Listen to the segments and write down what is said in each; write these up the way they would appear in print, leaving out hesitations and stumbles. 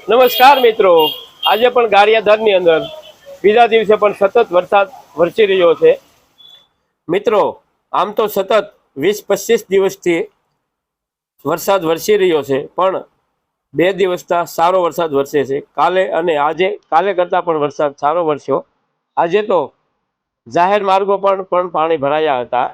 નમસ્કાર મિત્રો, આજે પણ ગારિયાધારની અંદર બીજા દિવસે પણ સતત વરસાદ વરસી રહ્યો છે. મિત્રો, આમ તો સતત 20-25 દિવસથી વરસાદ વરસી રહ્યો છે, પણ 2 દિવસથી સારો વરસાદ વરસે છે. કાલે અને આજે, કાલે કરતાં પણ વરસાદ સારો વરસ્યો. આજે તો જાહેર માર્ગો પર પણ પાણી ભરાયા હતા.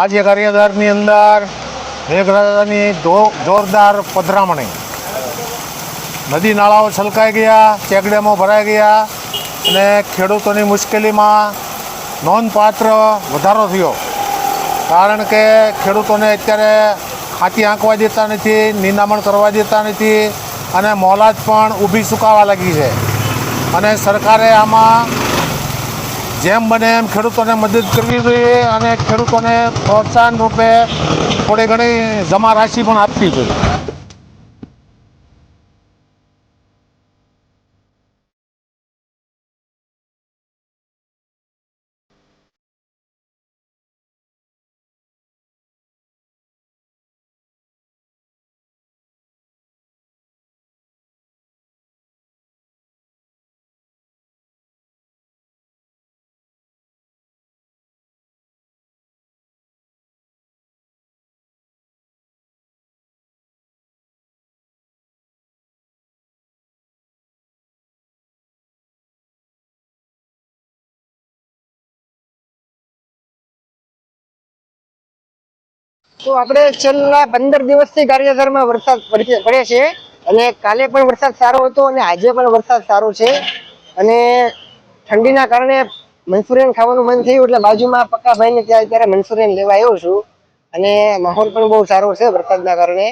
આજે ગારિયાધારની અંદર મેઘરાજાની જોરદાર પધરામણી, નદી નાળાઓ છલકાઈ ગયા, ચેકડેમો ભરાઈ ગયા અને ખેડૂતોની મુશ્કેલીમાં નોંધપાત્ર વધારો થયો. કારણ કે ખેડૂતોને અત્યારે ખાતી આંકવા દેતા નથી, નિંદામણ કરવા દેતા નથી અને મોલાજ પણ ઊભી સુકાવા લાગી છે. અને સરકારે આમાં જેમ બને એમ ખેડૂતોને મદદ કરવી જોઈએ અને ખેડૂતોને પ્રોત્સાહન રૂપે થોડી ઘણી જમા રાશિ પણ આપવી જોઈએ. તો આપણે છેલ્લા 15 દિવસથી ગારિયાધારમાં વરસાદ પડે છે અને કાલે પણ વરસાદ સારો હતો અને આજે પણ વરસાદ સારો છે. અને ઠંડીના કારણે મંચુરિયન ખાવાનું મન થયું એટલે બાજુમાં પક્કા ભાઈને ત્યાં અત્યારે મંચુરિયન લેવા આવ્યો છું અને માહોલ પણ બહુ સારો છે વરસાદના કારણે.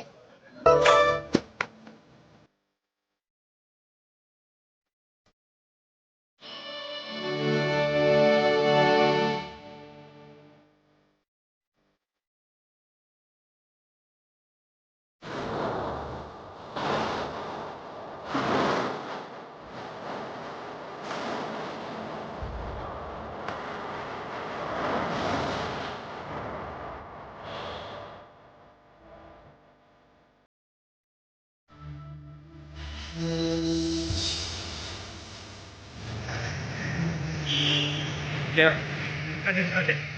Yeah.